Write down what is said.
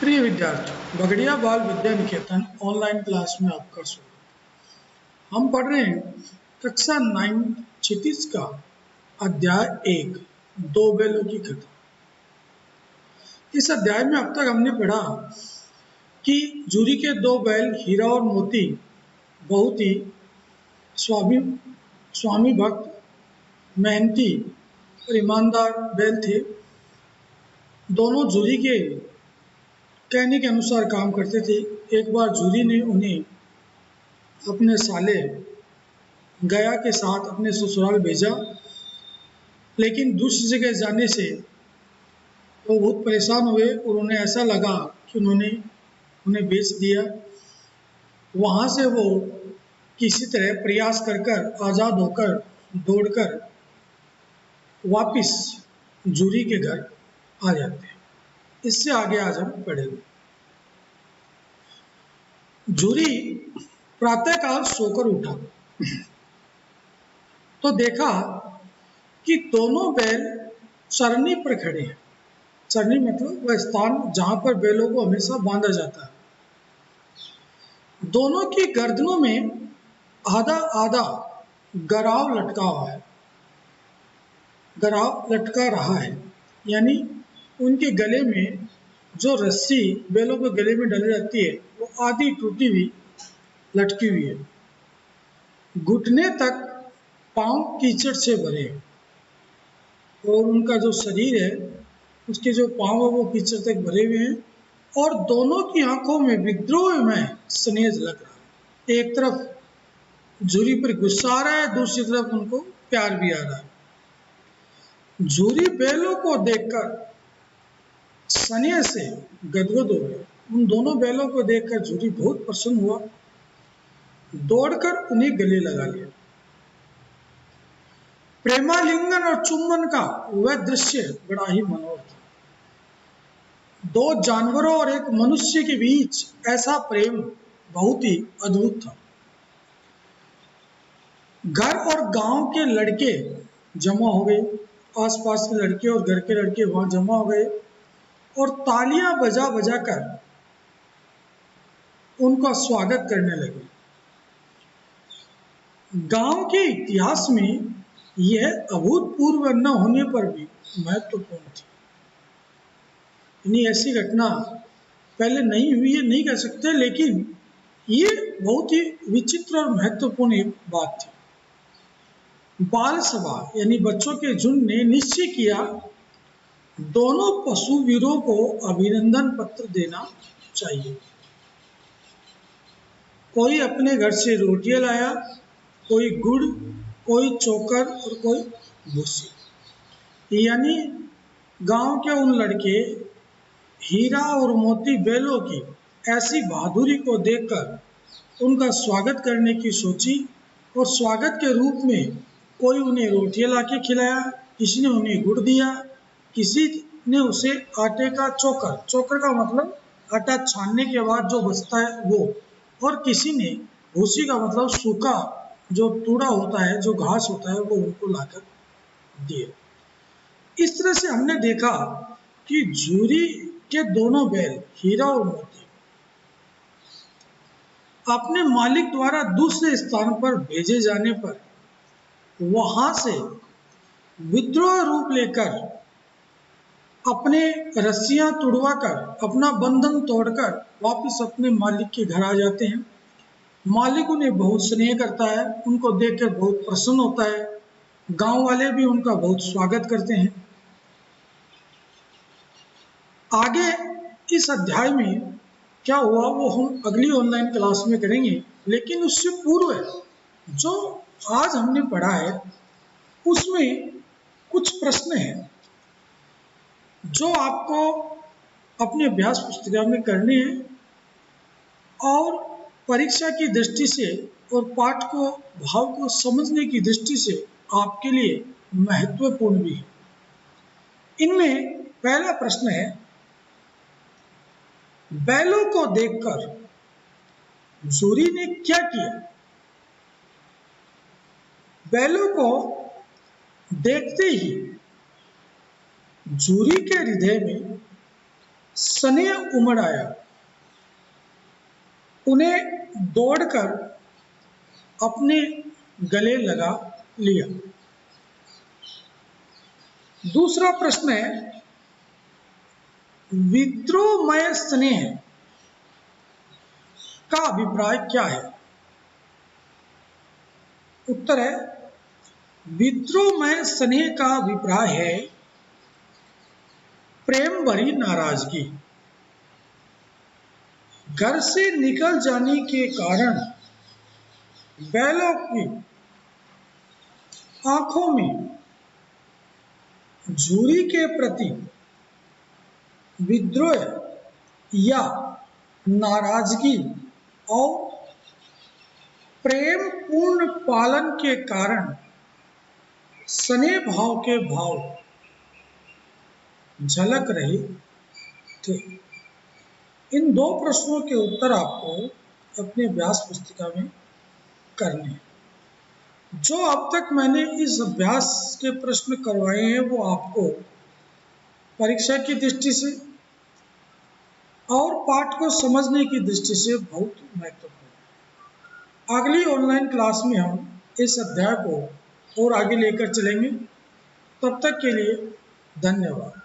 प्रिय विद्यार्थियों, बगड़िया बाल विद्या निकेतन ऑनलाइन क्लास में आपका स्वागत। हम पढ़ रहे हैं कक्षा 9 क्षितिज का अध्याय 1 दो बैलों की कथा। इस अध्याय में अब तक हमने पढ़ा कि जूरी के दो बैल हीरा और मोती बहुत ही स्वामी भक्त, मेहनती और ईमानदार बैल थे। दोनों जूरी के कहने के अनुसार काम करते थे। एक बार जूरी ने उन्हें अपने साले गया के साथ अपने ससुराल भेजा, लेकिन दूसरी जगह जाने से वो बहुत परेशान हुए और उन्हें ऐसा लगा कि उन्होंने उन्हें बेच दिया। वहाँ से वो किसी तरह प्रयास कर कर आज़ाद होकर दौड़कर वापिस जूरी के घर आ जाते हैं। इससे आगे आज हम पढ़ेंगे। जूरी प्रातःकाल सोकर उठा तो देखा कि दोनों बैल चरनी पर खड़े हैं। चरनी मतलब वह स्थान जहां पर बैलों को हमेशा बांधा जाता है। दोनों की गर्दनों में आधा आधा गराव लटका हुआ है, गराव लटका रहा है, यानी उनके गले में जो रस्सी बैलों के गले में डाली जाती है वो आधी टूटी हुई लटकी हुई है। घुटने तक पांव कीचड़ से भरे और उनका जो शरीर है उसके जो पांव है वो कीचड़ तक भरे हुए हैं और दोनों की आंखों में विद्रोह में स्नेह लग रहा है। एक तरफ जूरी पर गुस्सा आ रहा है, दूसरी तरफ उनको प्यार भी आ रहा है। जूरी बैलों को देखकर स्नेह से गदगद हो गया। उन दोनों बैलों को देखकर जूरी बहुत प्रसन्न हुआ, दौड़कर उन्हें गले लगा लिया। प्रेमालिंगन और चुम्बन का वह दृश्य बड़ा ही मनोहर था। दो जानवरों और एक मनुष्य के बीच ऐसा प्रेम बहुत ही अद्भुत था। घर और गांव के लड़के जमा हो गए, आसपास के लड़के और घर के लड़के वहां जमा हो गए और तालियां बजा बजा कर उनका स्वागत करने लगे। गांव के इतिहास में यह अभूतपूर्व न होने पर भी महत्वपूर्ण थी। यानी ऐसी घटना पहले नहीं हुई है नहीं कह सकते, लेकिन ये बहुत ही विचित्र और महत्वपूर्ण एक बात थी। बाल सभा यानी बच्चों के झुंड ने निश्चय किया दोनों पशु वीरों को अभिनंदन पत्र देना चाहिए। कोई अपने घर से रोटियां लाया, कोई गुड़, कोई चोकर और कोई भूसी। यानी गांव के उन लड़के हीरा और मोती बैलों की ऐसी बहादुरी को देखकर उनका स्वागत करने की सोची और स्वागत के रूप में कोई उन्हें रोटियां लाके खिलाया, किसी ने उन्हें गुड़ दिया, किसी ने उसे आटे का चोकर, चोकर का मतलब आटा छानने के बाद जो बचता है वो, और किसी ने भूसी का मतलब सूखा जो तूड़ा होता है, जो घास होता है, वो उनको लाकर दिए। इस तरह से हमने देखा कि जूरी के दोनों बैल हीरा और मोती अपने मालिक द्वारा दूसरे स्थान पर भेजे जाने पर वहां से विद्रोह रूप लेकर अपने रस्सियां तुड़वाकर अपना बंधन तोड़कर वापस अपने मालिक के घर आ जाते हैं। मालिक उन्हें बहुत स्नेह करता है, उनको देखकर बहुत प्रसन्न होता है। गांव वाले भी उनका बहुत स्वागत करते हैं। आगे इस अध्याय में क्या हुआ वो हम अगली ऑनलाइन क्लास में करेंगे, लेकिन उससे पूर्व जो आज हमने पढ़ा है उसमें कुछ प्रश्न हैं जो आपको अपने अभ्यास पुस्तिका में करने हैं और परीक्षा की दृष्टि से और पाठ को भाव को समझने की दृष्टि से आपके लिए महत्वपूर्ण भी है। इनमें पहला प्रश्न है, बैलों को देखकर जूरी ने क्या किया? बैलों को देखते ही जूरी के हृदय में स्नेह उमड़ आया, उन्हें दौड़कर अपने गले लगा लिया। दूसरा प्रश्न है, विद्रोहमय स्नेह का अभिप्राय क्या है? उत्तर है, विद्रोहमय स्नेह का अभिप्राय है प्रेम भरी नाराजगी। घर से निकल जाने के कारण बैलों की आंखों में झूरी के प्रति विद्रोह या नाराजगी और प्रेम पूर्ण पालन के कारण स्नेह भाव के भाव झलक रहे थे। इन दो प्रश्नों के उत्तर आपको अपने अभ्यास पुस्तिका में करने हैं। जो अब तक मैंने इस अभ्यास के प्रश्न करवाए हैं वो आपको परीक्षा की दृष्टि से और पाठ को समझने की दृष्टि से बहुत महत्वपूर्ण। अगली ऑनलाइन क्लास में हम इस अध्याय को और आगे लेकर चलेंगे। तब तक के लिए धन्यवाद।